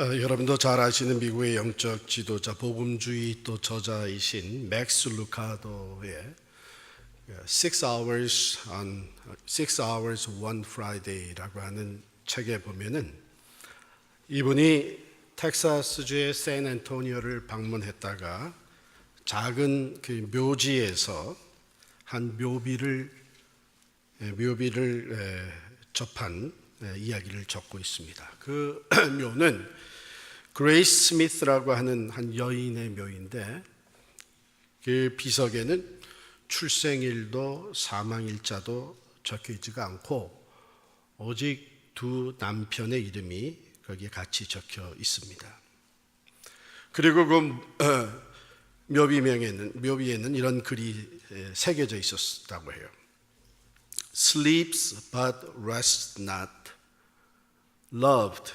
여러분도 잘 아시는 미국의 영적 지도자 복음주의 또 저자이신 맥스 루카도의 Six Hours One Friday라고 하는 책에 보면은 이분이 텍사스주의 샌안토니오를 방문했다가 작은 그 묘지에서 한 묘비를 접한 이야기를 적고 있습니다. 그 묘는 그레이스 스미스라고 하는 한 여인의 묘인데 그 비석에는 출생일도 사망일자도 적혀 있지가 않고 오직 두 남편의 이름이 거기에 같이 적혀 있습니다. 그리고 그 묘비에는 이런 글이 새겨져 있었다고 해요. Sleeps but rests not, loved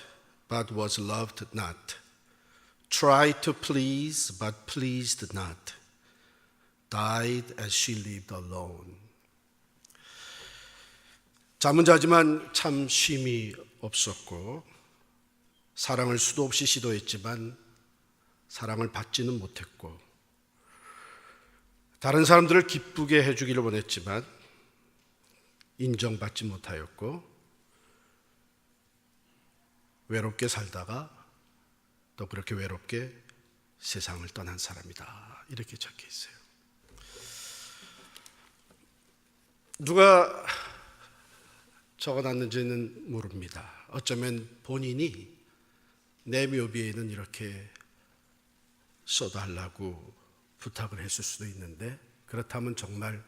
but was loved not, tried to please but pleased not, died as she lived alone. 잠은 자지만 참 쉼이 없었고 사랑을 수도 없이 시도했지만 사랑을 받지는 못했고 다른 사람들을 기쁘게 해주기를 원했지만 인정받지 못하였고 외롭게 살다가 또 그렇게 외롭게 세상을 떠난 사람이다. 이렇게 적혀 있어요. 누가 적어놨는지는 모릅니다. 어쩌면 본인이 내 묘비에는 이렇게 써달라고 부탁을 했을 수도 있는데 그렇다면 정말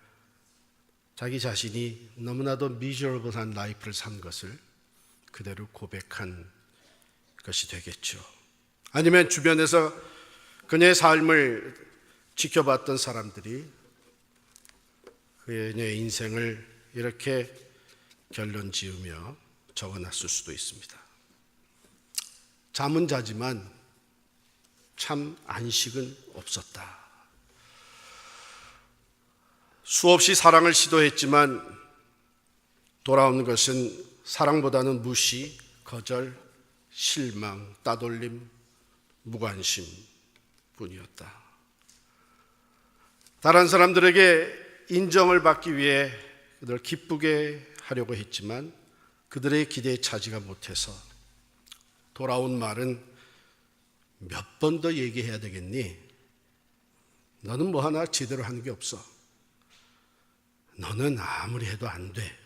자기 자신이 너무나도 미저러블한 라이프를 산 것을 그대로 고백한 것이 되겠죠. 아니면 주변에서 그녀의 삶을 지켜봤던 사람들이 그녀의 인생을 이렇게 결론 지으며 적어놨을 수도 있습니다. 잠은 자지만 참 안식은 없었다. 수없이 사랑을 시도했지만 돌아오는 것은 사랑보다는 무시, 거절, 실망, 따돌림, 무관심 뿐이었다. 다른 사람들에게 인정을 받기 위해 그들을 기쁘게 하려고 했지만 그들의 기대에 차지가 못해서 돌아온 말은 몇 번 더 얘기해야 되겠니? 너는 뭐 하나 제대로 하는 게 없어. 너는 아무리 해도 안 돼.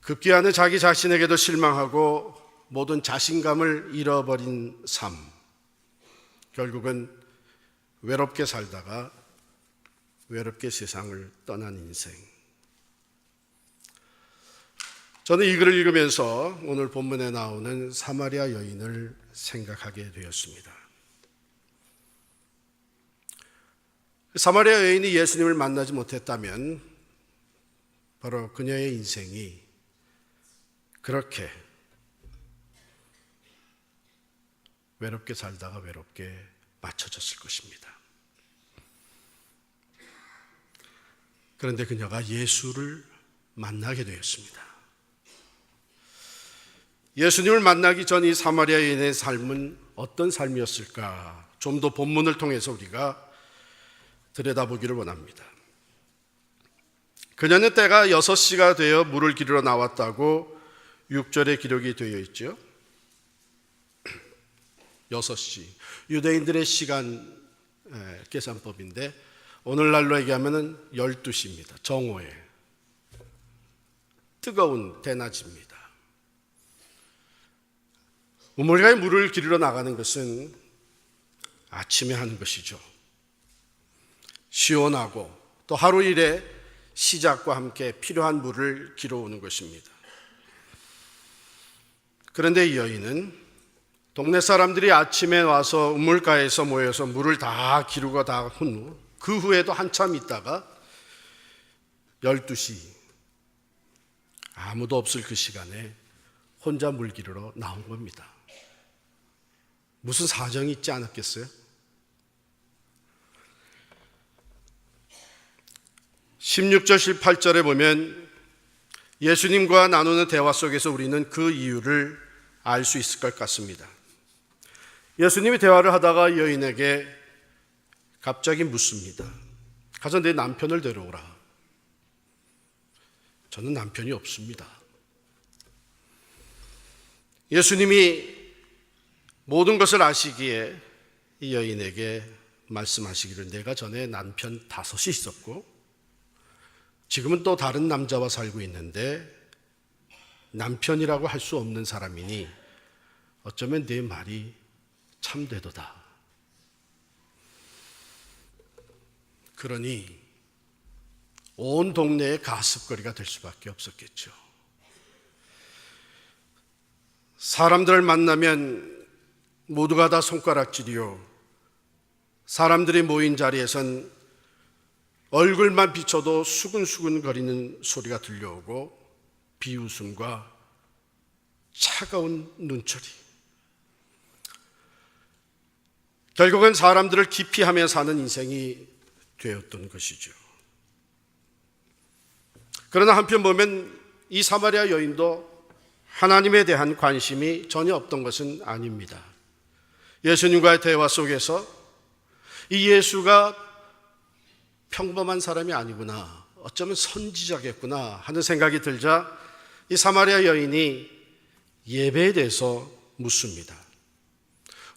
급기야는 자기 자신에게도 실망하고 모든 자신감을 잃어버린 삶. 결국은 외롭게 살다가 외롭게 세상을 떠난 인생. 저는 이 글을 읽으면서 오늘 본문에 나오는 사마리아 여인을 생각하게 되었습니다. 사마리아 여인이 예수님을 만나지 못했다면 바로 그녀의 인생이 그렇게 외롭게 살다가 외롭게 맞춰졌을 것입니다. 그런데 그녀가 예수를 만나게 되었습니다. 예수님을 만나기 전 이 사마리아 여인의 삶은 어떤 삶이었을까? 좀 더 본문을 통해서 우리가 들여다보기를 원합니다. 그녀는 때가 6시가 되어 물을 기르러 나왔다고 6절에 기록이 되어 있죠. 6시. 유대인들의 시간 계산법인데 오늘날로 얘기하면 12시입니다. 정오에. 뜨거운 대낮입니다. 우물가에 물을 기르러 나가는 것은 아침에 하는 것이죠. 시원하고 또 하루 일의 시작과 함께 필요한 물을 길어오는 것입니다. 그런데 이 여인은 동네 사람들이 아침에 와서 우물가에서 모여서 물을 다 기르고 다 한 후 그 후에도 한참 있다가 12시 아무도 없을 그 시간에 혼자 물 기르러 나온 겁니다. 무슨 사정이 있지 않았겠어요? 16절 18절에 보면 예수님과 나누는 대화 속에서 우리는 그 이유를 알 수 있을 것 같습니다. 예수님이 대화를 하다가 여인에게 갑자기 묻습니다. 가서 내 남편을 데려오라. 저는 남편이 없습니다. 예수님이 모든 것을 아시기에 이 여인에게 말씀하시기를 내가 전에 남편 5이 있었고 지금은 또 다른 남자와 살고 있는데 남편이라고 할 수 없는 사람이니 어쩌면 네 말이 참되도다. 그러니 온 동네의 가십거리가 될 수밖에 없었겠죠. 사람들을 만나면 모두가 다 손가락질이요. 사람들이 모인 자리에선 얼굴만 비춰도 수근수근 거리는 소리가 들려오고 비웃음과 차가운 눈초리. 결국은 사람들을 기피하며 사는 인생이 되었던 것이죠. 그러나 한편 보면 이 사마리아 여인도 하나님에 대한 관심이 전혀 없던 것은 아닙니다. 예수님과의 대화 속에서 이 예수가 평범한 사람이 아니구나, 어쩌면 선지자겠구나 하는 생각이 들자 이 사마리아 여인이 예배에 대해서 묻습니다.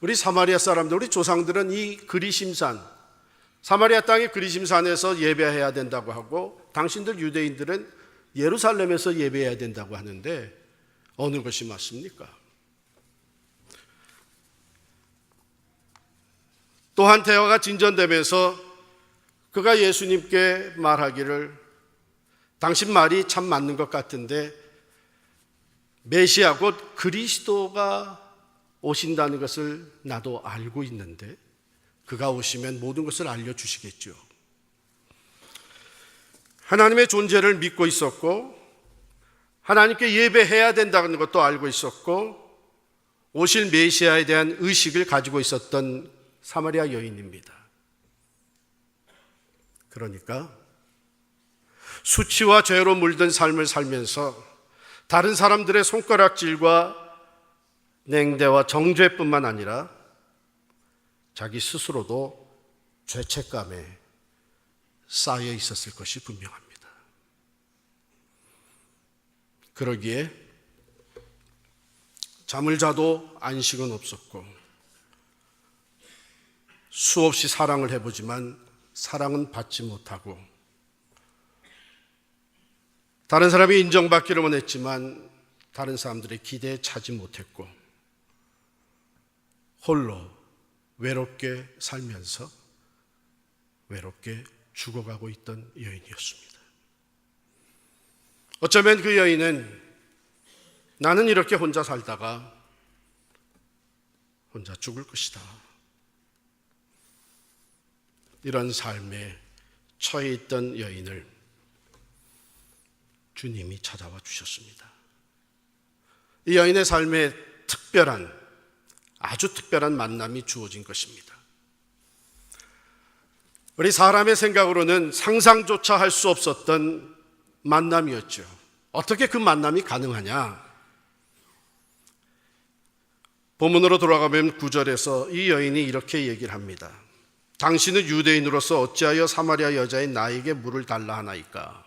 우리 사마리아 사람들, 우리 조상들은 이 그리심산, 사마리아 땅의 그리심산에서 예배해야 된다고 하고 당신들 유대인들은 예루살렘에서 예배해야 된다고 하는데 어느 것이 맞습니까? 또한 대화가 진전되면서 그가 예수님께 말하기를 당신 말이 참 맞는 것 같은데 메시아 곧 그리스도가 오신다는 것을 나도 알고 있는데 그가 오시면 모든 것을 알려주시겠죠. 하나님의 존재를 믿고 있었고 하나님께 예배해야 된다는 것도 알고 있었고 오실 메시아에 대한 의식을 가지고 있었던 사마리아 여인입니다. 그러니까 수치와 죄로 물든 삶을 살면서 다른 사람들의 손가락질과 냉대와 정죄뿐만 아니라 자기 스스로도 죄책감에 쌓여 있었을 것이 분명합니다. 그러기에 잠을 자도 안식은 없었고 수없이 사랑을 해보지만 사랑은 받지 못하고 다른 사람이 인정받기를 원했지만 다른 사람들의 기대에 차지 못했고 홀로 외롭게 살면서 외롭게 죽어가고 있던 여인이었습니다. 어쩌면 그 여인은 나는 이렇게 혼자 살다가 혼자 죽을 것이다, 이런 삶에 처해 있던 여인을 주님이 찾아와 주셨습니다. 이 여인의 삶에 아주 특별한 만남이 주어진 것입니다. 우리 사람의 생각으로는 상상조차 할 수 없었던 만남이었죠. 어떻게 그 만남이 가능하냐? 본문으로 돌아가면 9절에서 이 여인이 이렇게 얘기를 합니다. 당신은 유대인으로서 어찌하여 사마리아 여자인 나에게 물을 달라 하나이까?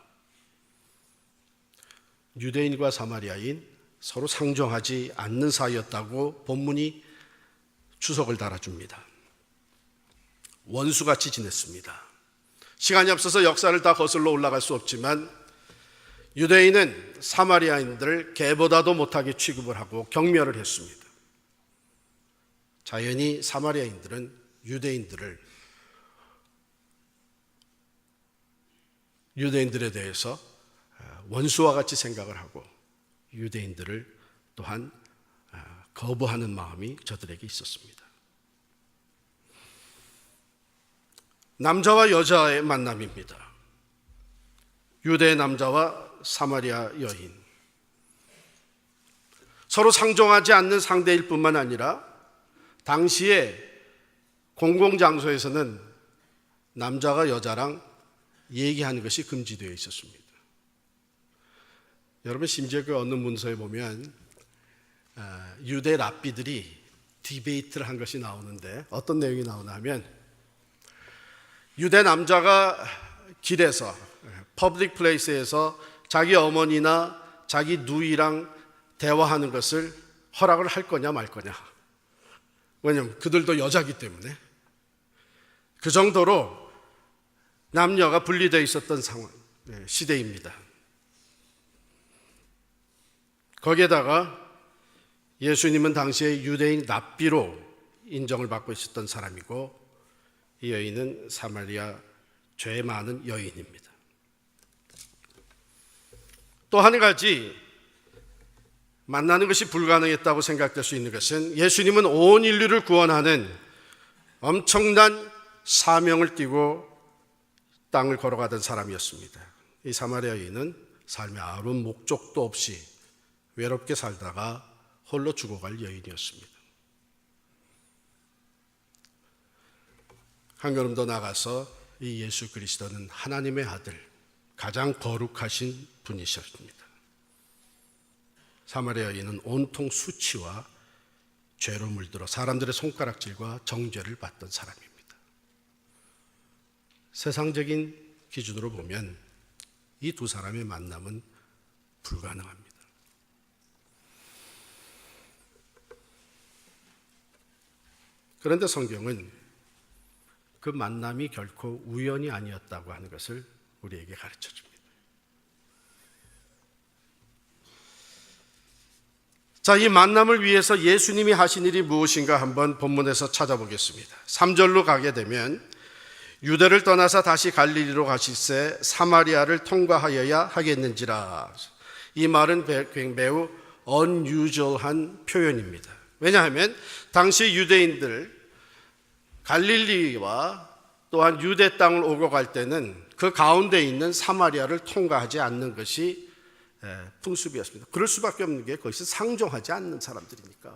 유대인과 사마리아인 서로 상종하지 않는 사이였다고 본문이 추석을 달아줍니다. 원수같이 지냈습니다. 시간이 없어서 역사를 다 거슬러 올라갈 수 없지만 유대인은 사마리아인들을 개보다도 못하게 취급을 하고 경멸을 했습니다. 자연히 사마리아인들은 유대인들에 대해서 원수와 같이 생각을 하고 유대인들을 또한 거부하는 마음이 저들에게 있었습니다. 남자와 여자의 만남입니다. 유대 남자와 사마리아 여인. 서로 상종하지 않는 상대일 뿐만 아니라 당시에 공공장소에서는 남자가 여자랑 얘기하는 것이 금지되어 있었습니다. 여러분 심지어 그 어느 문서에 보면 유대 랍비들이 디베이트를 한 것이 나오는데 어떤 내용이 나오나 하면 유대 남자가 길에서 퍼블릭 플레이스에서 자기 어머니나 자기 누이랑 대화하는 것을 허락을 할 거냐 말 거냐. 왜냐하면 그들도 여자기 때문에 그 정도로 남녀가 분리되어 있었던 상황, 시대입니다. 거기에다가 예수님은 당시에 유대인 랍비로 인정을 받고 있었던 사람이고 이 여인은 사마리아 죄 많은 여인입니다. 또 한 가지 만나는 것이 불가능했다고 생각될 수 있는 것은 예수님은 온 인류를 구원하는 엄청난 사명을 띠고 땅을 걸어가던 사람이었습니다. 이 사마리아 여인은 삶의 아무런 목적도 없이 외롭게 살다가 홀로 죽어갈 여인이었습니다. 한 걸음 더 나가서 이 예수 그리스도는 하나님의 아들, 가장 거룩하신 분이셨습니다. 사마리아 여인은 온통 수치와 죄로 물들어 사람들의 손가락질과 정죄를 받던 사람입니다. 세상적인 기준으로 보면 이 두 사람의 만남은 불가능합니다. 그런데 성경은 그 만남이 결코 우연이 아니었다고 하는 것을 우리에게 가르쳐 줍니다. 자, 이 만남을 위해서 예수님이 하신 일이 무엇인가 한번 본문에서 찾아보겠습니다. 3절로 가게 되면 유대를 떠나서 다시 갈릴리로 가실새 사마리아를 통과하여야 하겠는지라. 이 말은 매우 unusual한 표현입니다. 왜냐하면 당시 유대인들 갈릴리와 또한 유대 땅을 오고 갈 때는 그 가운데 있는 사마리아를 통과하지 않는 것이 풍습이었습니다. 그럴 수밖에 없는 게 거기서 상종하지 않는 사람들이니까.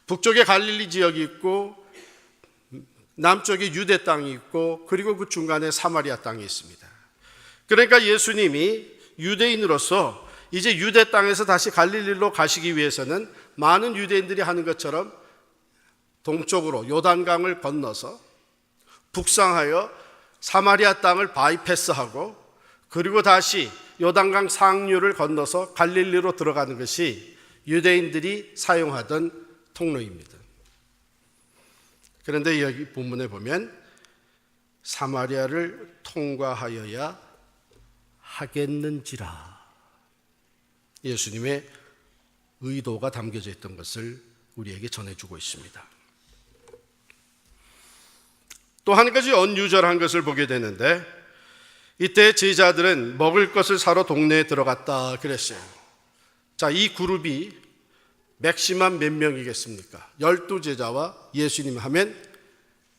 북쪽에 갈릴리 지역이 있고 남쪽에 유대 땅이 있고 그리고 그 중간에 사마리아 땅이 있습니다. 그러니까 예수님이 유대인으로서 이제 유대 땅에서 다시 갈릴리로 가시기 위해서는 많은 유대인들이 하는 것처럼 동쪽으로 요단강을 건너서 북상하여 사마리아 땅을 바이패스하고 그리고 다시 요단강 상류를 건너서 갈릴리로 들어가는 것이 유대인들이 사용하던 통로입니다. 그런데 여기 본문에 보면 사마리아를 통과하여야 하겠는지라. 예수님의 의도가 담겨져 있던 것을 우리에게 전해주고 있습니다. 또 한 가지 언유절한 것을 보게 되는데 이때 제자들은 먹을 것을 사러 동네에 들어갔다 그랬어요. 자, 이 그룹이 맥시멈 몇 명이겠습니까? 12제자와 예수님 하면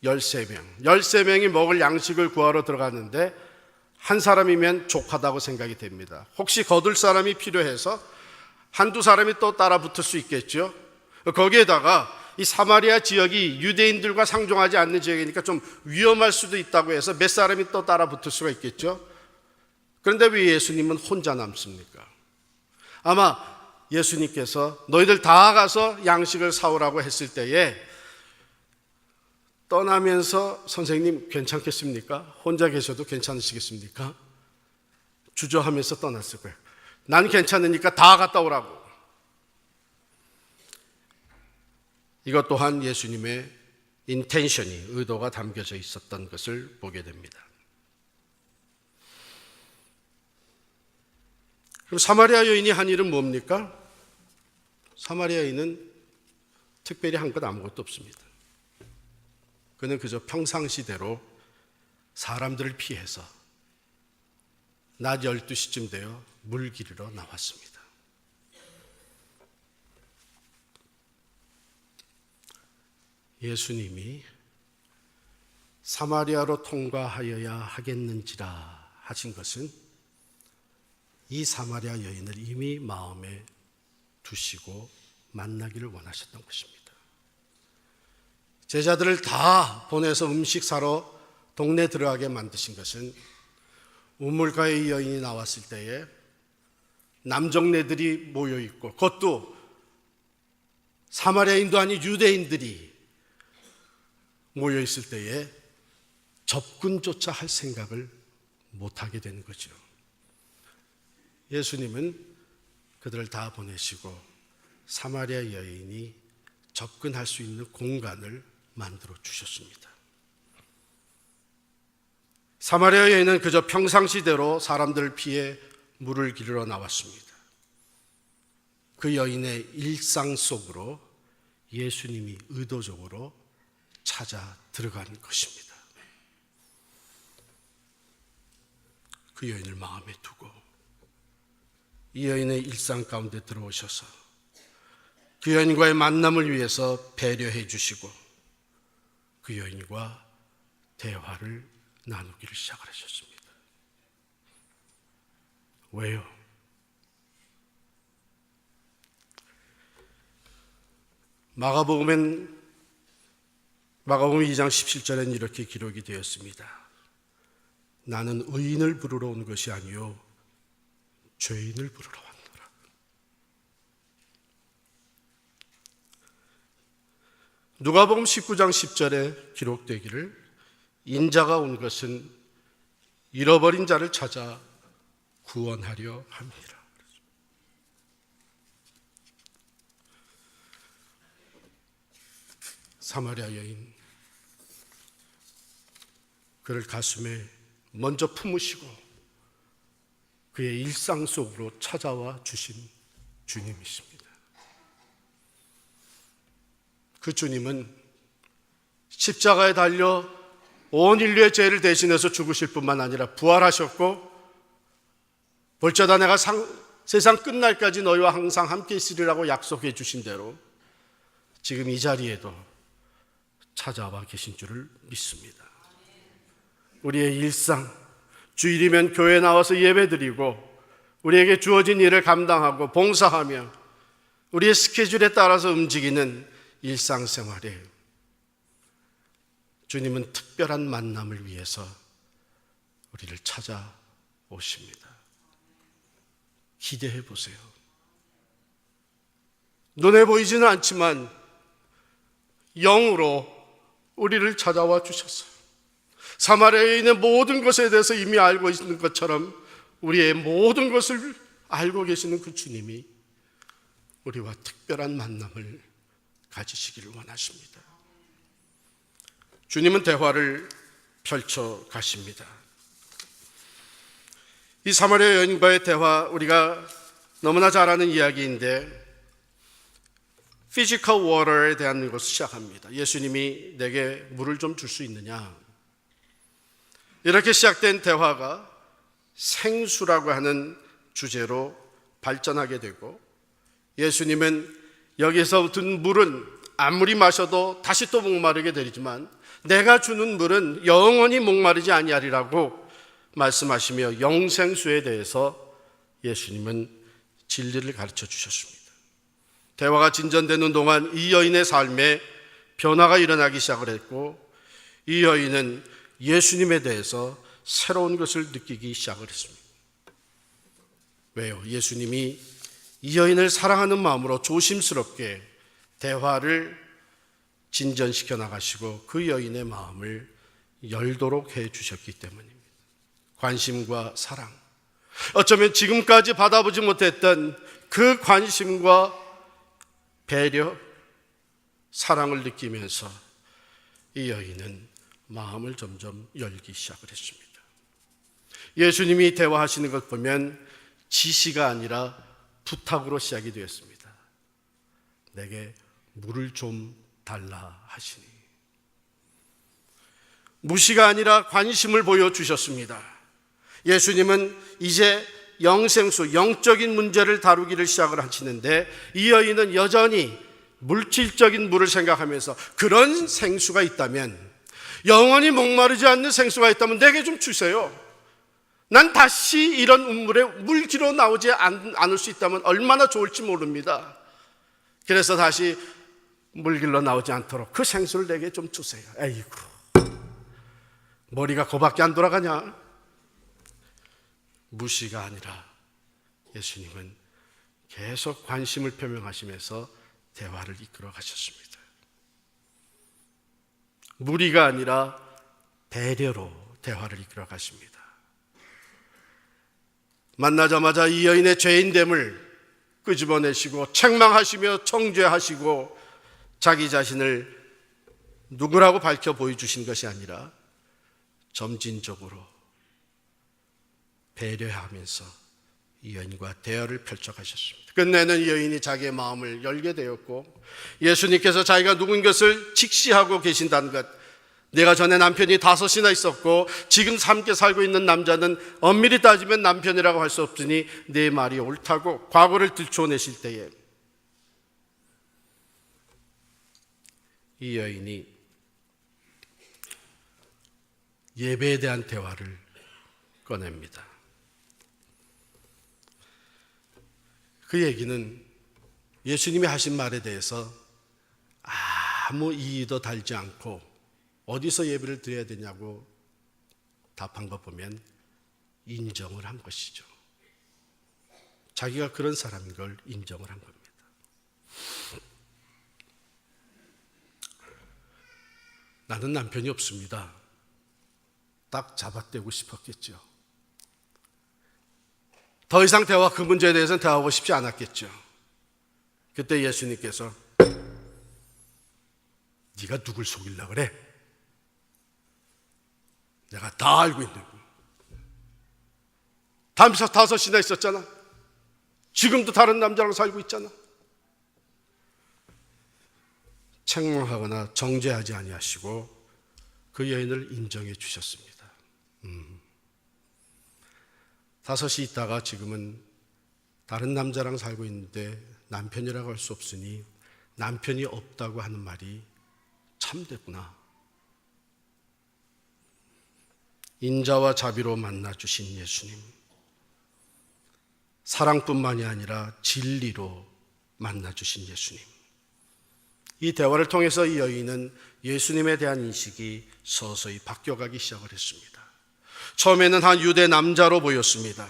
13명. 13명이 먹을 양식을 구하러 들어갔는데 한 사람이면 족하다고 생각이 됩니다. 혹시 거둘 사람이 필요해서 한두 사람이 또 따라 붙을 수 있겠죠. 거기에다가 이 사마리아 지역이 유대인들과 상종하지 않는 지역이니까 좀 위험할 수도 있다고 해서 몇 사람이 또 따라 붙을 수가 있겠죠. 그런데 왜 예수님은 혼자 남습니까? 아마 예수님께서 너희들 다 가서 양식을 사오라고 했을 때에 떠나면서 선생님 괜찮겠습니까? 혼자 계셔도 괜찮으시겠습니까? 주저하면서 떠났을 거예요. 난 괜찮으니까 다 갔다 오라고. 이것 또한 예수님의 인텐션이, 의도가 담겨져 있었던 것을 보게 됩니다. 그럼 사마리아 여인이 한 일은 뭡니까? 사마리아 여인은 특별히 한 것 아무것도 없습니다. 그는 그저 평상시대로 사람들을 피해서 낮 12시쯤 되어 물 기르러 나왔습니다. 예수님이 사마리아로 통과하여야 하겠는지라 하신 것은 이 사마리아 여인을 이미 마음에 두시고 만나기를 원하셨던 것입니다. 제자들을 다 보내서 음식 사러 동네 들어가게 만드신 것은 우물가에 여인이 나왔을 때에 남정네들이 모여있고 그것도 사마리아인도 아닌 유대인들이 모여 있을 때에 접근조차 할 생각을 못하게 되는 거죠. 예수님은 그들을 다 보내시고 사마리아 여인이 접근할 수 있는 공간을 만들어 주셨습니다. 사마리아 여인은 그저 평상시대로 사람들을 피해 물을 기르러 나왔습니다. 그 여인의 일상 속으로 예수님이 의도적으로 찾아 들어간 것입니다. 그 여인을 마음에 두고 이 여인의 일상 가운데 들어오셔서 그 여인과의 만남을 위해서 배려해 주시고 그 여인과 대화를 나누기를 시작하셨습니다. 왜요? 마가복음 2장 17절에는 이렇게 기록이 되었습니다. 나는 의인을 부르러 온 것이 아니요 죄인을 부르러 왔노라. 누가복음 19장 10절에 기록되기를 인자가 온 것은 잃어버린 자를 찾아 구원하려 함이라. 사마리아 여인, 그를 가슴에 먼저 품으시고 그의 일상 속으로 찾아와 주신 주님이십니다. 그 주님은 십자가에 달려 온 인류의 죄를 대신해서 죽으실 뿐만 아니라 부활하셨고 볼자다 내가 세상 끝날까지 너희와 항상 함께 있으리라고 약속해 주신 대로 지금 이 자리에도 찾아와 계신 줄을 믿습니다. 우리의 일상, 주일이면 교회에 나와서 예배드리고 우리에게 주어진 일을 감당하고 봉사하며 우리의 스케줄에 따라서 움직이는 일상생활에 주님은 특별한 만남을 위해서 우리를 찾아오십니다. 기대해 보세요. 눈에 보이지는 않지만 영으로 우리를 찾아와 주셨어요. 사마리아에 있는 모든 것에 대해서 이미 알고 있는 것처럼 우리의 모든 것을 알고 계시는 그 주님이 우리와 특별한 만남을 가지시기를 원하십니다. 주님은 대화를 펼쳐 가십니다. 이 사마리아 여인과의 대화, 우리가 너무나 잘 아는 이야기인데 피지컬 워터에 대한 것을 시작합니다. 예수님이 내게 물을 좀 줄 수 있느냐? 이렇게 시작된 대화가 생수라고 하는 주제로 발전하게 되고 예수님은 여기서 얻은 물은 아무리 마셔도 다시 또 목마르게 되지만 내가 주는 물은 영원히 목마르지 아니하리라고 말씀하시며 영생수에 대해서 예수님은 진리를 가르쳐 주셨습니다. 대화가 진전되는 동안 이 여인의 삶에 변화가 일어나기 시작을 했고 이 여인은 예수님에 대해서 새로운 것을 느끼기 시작을 했습니다. 왜요? 예수님이 이 여인을 사랑하는 마음으로 조심스럽게 대화를 진전시켜 나가시고 그 여인의 마음을 열도록 해 주셨기 때문입니다. 관심과 사랑, 어쩌면 지금까지 받아보지 못했던 그 관심과 배려, 사랑을 느끼면서 이 여인은 마음을 점점 열기 시작을 했습니다. 예수님이 대화하시는 것 보면 지시가 아니라 부탁으로 시작이 되었습니다. 내게 물을 좀 달라 하시니. 무시가 아니라 관심을 보여주셨습니다. 예수님은 이제 영생수, 영적인 문제를 다루기를 시작을 하시는데 이 여인은 여전히 물질적인 물을 생각하면서 그런 생수가 있다면, 영원히 목마르지 않는 생수가 있다면 내게 좀 주세요. 난 다시 이런 우물에 물기로 나오지 않을 수 있다면 얼마나 좋을지 모릅니다. 그래서 다시 물길로 나오지 않도록 그 생수를 내게 좀 주세요. 에이구, 머리가 그밖에 안 돌아가냐? 무시가 아니라 예수님은 계속 관심을 표명하시면서 대화를 이끌어 가셨습니다. 무리가 아니라 배려로 대화를 이끌어 가십니다. 만나자마자 이 여인의 죄인됨을 끄집어내시고 책망하시며 정죄하시고 자기 자신을 누구라고 밝혀 보여주신 것이 아니라 점진적으로 배려하면서 이 여인과 대화를 펼쳐가셨습니다. 끝내는 이 여인이 자기의 마음을 열게 되었고 예수님께서 자기가 누군 것을 직시하고 계신다는 것, 내가 전에 남편이 5이나 있었고 지금 함께 살고 있는 남자는 엄밀히 따지면 남편이라고 할 수 없으니 내 말이 옳다고 과거를 들춰내실 때에 이 여인이 예배에 대한 대화를 꺼냅니다. 그 얘기는 예수님이 하신 말에 대해서 아무 이의도 달지 않고 어디서 예배를 드려야 되냐고 답한 거 보면 인정을 한 것이죠. 자기가 그런 사람인 걸 인정을 한 겁니다. 나는 남편이 없습니다. 딱 잡아떼고 싶었겠죠. 더 이상 그 문제에 대해서는 대화하고 싶지 않았겠죠. 그때 예수님께서 네가 누굴 속이려고 그래? 내가 다 알고 있는 거. 5이나 있었잖아. 지금도 다른 남자랑 살고 있잖아. 책망하거나 정죄하지 아니하시고 그 여인을 인정해 주셨습니다. 5이 있다가 지금은 다른 남자랑 살고 있는데 남편이라고 할 수 없으니 남편이 없다고 하는 말이 참되구나. 인자와 자비로 만나주신 예수님, 사랑뿐만이 아니라 진리로 만나주신 예수님. 이 대화를 통해서 이 여인은 예수님에 대한 인식이 서서히 바뀌어가기 시작을 했습니다. 처음에는 한 유대 남자로 보였습니다.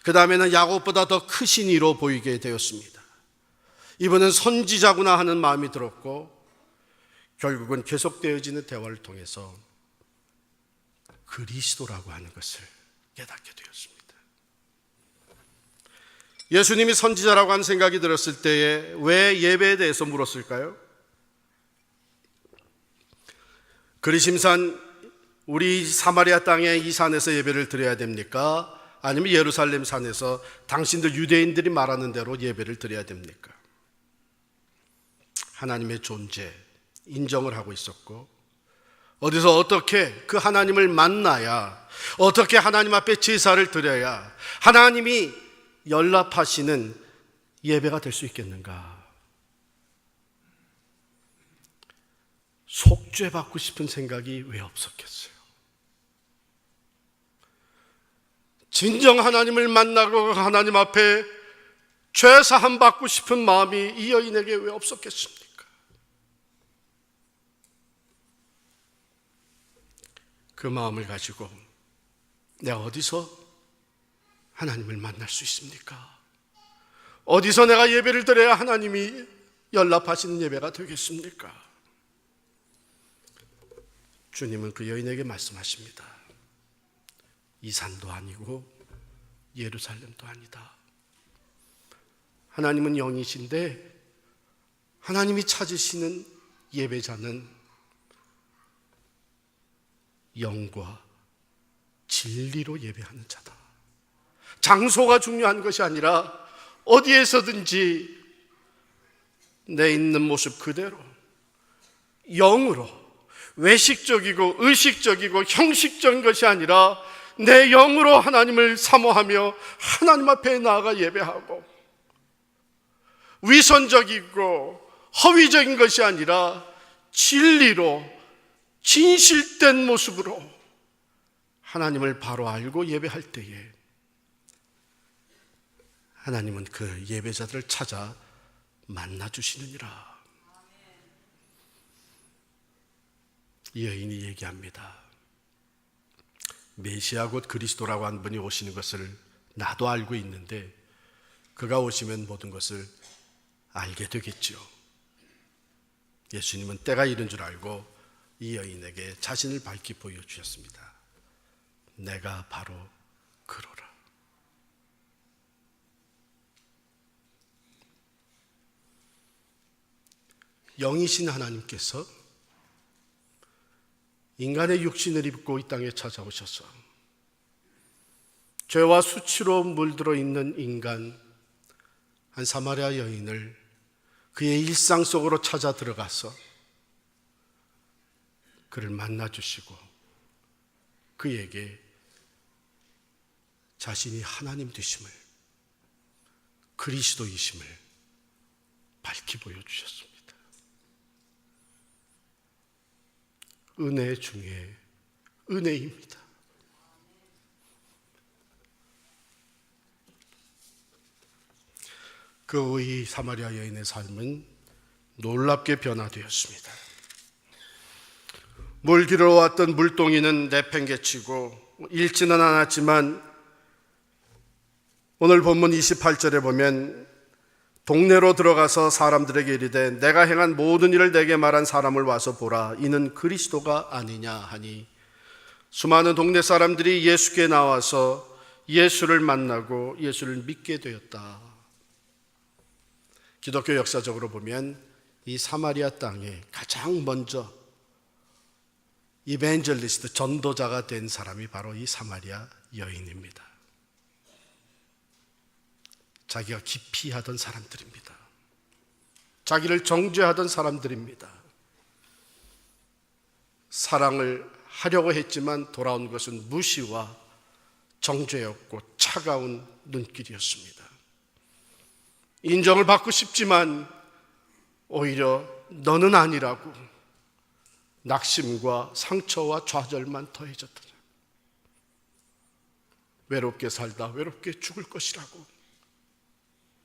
그 다음에는 야곱보다 더 크신 이로 보이게 되었습니다. 이분은 선지자구나 하는 마음이 들었고 결국은 계속되어지는 대화를 통해서 그리스도라고 하는 것을 깨닫게 되었습니다. 예수님이 선지자라고 하는 생각이 들었을 때에 왜 예배에 대해서 물었을까요? 그리심산 우리 사마리아 땅의 이 산에서 예배를 드려야 됩니까? 아니면 예루살렘 산에서 당신들 유대인들이 말하는 대로 예배를 드려야 됩니까? 하나님의 존재 인정을 하고 있었고 어디서 어떻게 그 하나님을 만나야, 어떻게 하나님 앞에 제사를 드려야 하나님이 연락하시는 예배가 될 수 있겠는가? 속죄받고 싶은 생각이 왜 없었겠어요? 진정 하나님을 만나고 하나님 앞에 죄사함 받고 싶은 마음이 이 여인에게 왜 없었겠습니까? 그 마음을 가지고 내가 어디서 하나님을 만날 수 있습니까? 어디서 내가 예배를 드려야 하나님이 연락하시는 예배가 되겠습니까? 주님은 그 여인에게 말씀하십니다. 이 산도 아니고 예루살렘도 아니다. 하나님은 영이신데 하나님이 찾으시는 예배자는 영과 진리로 예배하는 자다. 장소가 중요한 것이 아니라 어디에서든지 내 있는 모습 그대로 영으로, 외식적이고 의식적이고 형식적인 것이 아니라 내 영으로 하나님을 사모하며 하나님 앞에 나아가 예배하고, 위선적이고 허위적인 것이 아니라 진리로 진실된 모습으로 하나님을 바로 알고 예배할 때에 하나님은 그 예배자들을 찾아 만나주시느니라. 이 여인이 얘기합니다. 메시아 곧 그리스도라고 한 분이 오시는 것을 나도 알고 있는데 그가 오시면 모든 것을 알게 되겠지요. 예수님은 때가 이른 줄 알고 이 여인에게 자신을 밝히 보여주셨습니다. 내가 바로 그러라. 영이신 하나님께서 인간의 육신을 입고 이 땅에 찾아오셔서 죄와 수치로 물들어 있는 인간 한 사마리아 여인을 그의 일상 속으로 찾아 들어가서 그를 만나주시고 그에게 자신이 하나님 되심을, 그리스도이심을 밝히 보여주셨습니다. 은혜 중에 은혜입니다. 그 사마리아 여인의 삶은 놀랍게 변화되었습니다. 물 길러 왔던 물동이는 내팽개치고 잃지는 않았지만 오늘 본문 28절에 보면 동네로 들어가서 사람들에게 이르되 내가 행한 모든 일을 내게 말한 사람을 와서 보라. 이는 그리스도가 아니냐 하니 수많은 동네 사람들이 예수께 나와서 예수를 만나고 예수를 믿게 되었다. 기독교 역사적으로 보면 이 사마리아 땅에 가장 먼저 이벤젤리스트, 전도자가 된 사람이 바로 이 사마리아 여인입니다. 자기가 기피하던 사람들입니다. 자기를 정죄하던 사람들입니다. 사랑을 하려고 했지만 돌아온 것은 무시와 정죄였고 차가운 눈길이었습니다. 인정을 받고 싶지만 오히려 너는 아니라고 낙심과 상처와 좌절만 더해졌다. 외롭게 살다 외롭게 죽을 것이라고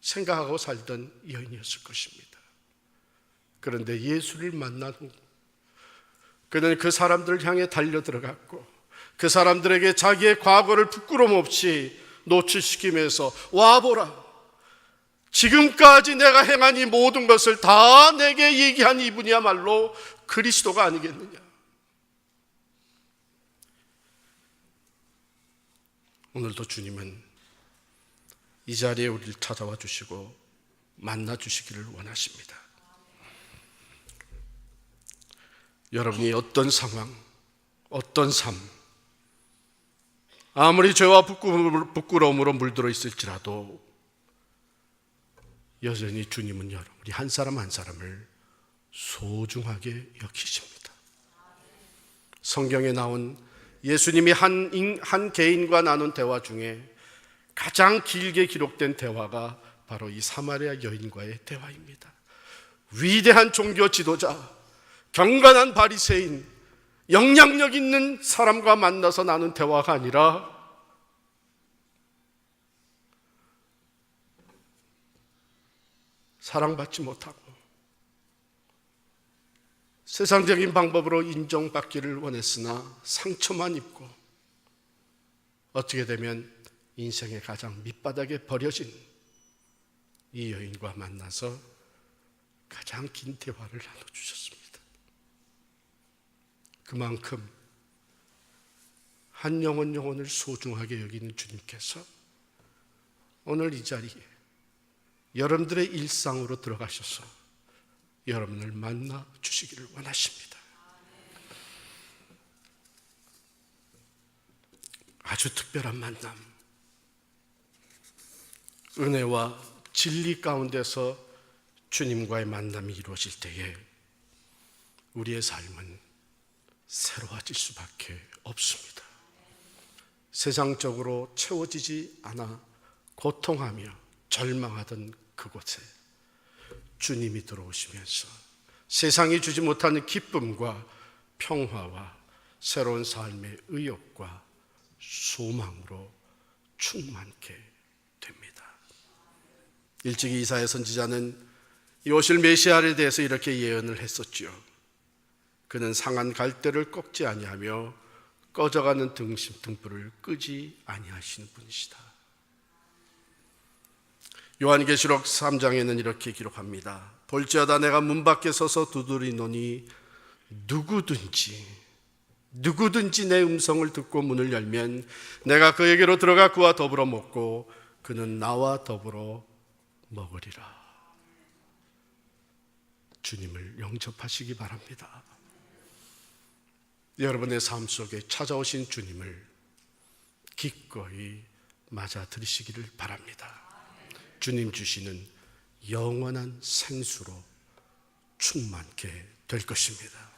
생각하고 살던 여인이었을 것입니다. 그런데 예수를 만난 후 그는 그 사람들을 향해 달려들어갔고 그 사람들에게 자기의 과거를 부끄럼 없이 노출시키면서 와보라, 지금까지 내가 행한 이 모든 것을 다 내게 얘기한 이분이야말로 그리스도가 아니겠느냐. 오늘도 주님은 이 자리에 우리를 찾아와 주시고 만나 주시기를 원하십니다. 여러분이 어떤 상황, 어떤 삶, 아무리 죄와 부끄러움으로 물들어 있을지라도 여전히 주님은 우리 한 사람 한 사람을 소중하게 여기십니다. 성경에 나온 예수님이 한 개인과 나눈 대화 중에 가장 길게 기록된 대화가 바로 이 사마리아 여인과의 대화입니다. 위대한 종교 지도자, 경건한 바리새인, 영향력 있는 사람과 만나서 나눈 대화가 아니라 사랑받지 못하고 세상적인 방법으로 인정받기를 원했으나 상처만 입고 어떻게 되면 인생의 가장 밑바닥에 버려진 이 여인과 만나서 가장 긴 대화를 나눠주셨습니다. 그만큼 한 영혼을 소중하게 여기는 주님께서 오늘 이 자리에 여러분들의 일상으로 들어가셔서 여러분을 만나 주시기를 원하십니다. 아주 특별한 만남, 은혜와 진리 가운데서 주님과의 만남이 이루어질 때에 우리의 삶은 새로워질 수밖에 없습니다. 세상적으로 채워지지 않아 고통하며 절망하던 그곳에 주님이 들어오시면서 세상이 주지 못하는 기쁨과 평화와 새로운 삶의 의욕과 소망으로 충만케 됩니다. 일찍이 이사야 선지자는 이 오실 메시아에 대해서 이렇게 예언을 했었죠. 그는 상한 갈대를 꺾지 아니하며 꺼져가는 등불을 끄지 아니하시는 분이시다. 요한계시록 3장에는 이렇게 기록합니다. 볼지어다 내가 문 밖에 서서 두드리노니 누구든지 내 음성을 듣고 문을 열면 내가 그에게로 들어가 그와 더불어 먹고 그는 나와 더불어 먹으리라. 주님을 영접하시기 바랍니다. 여러분의 삶 속에 찾아오신 주님을 기꺼이 맞아들이시기를 바랍니다. 주님 주시는 영원한 생수로 충만케 될 것입니다.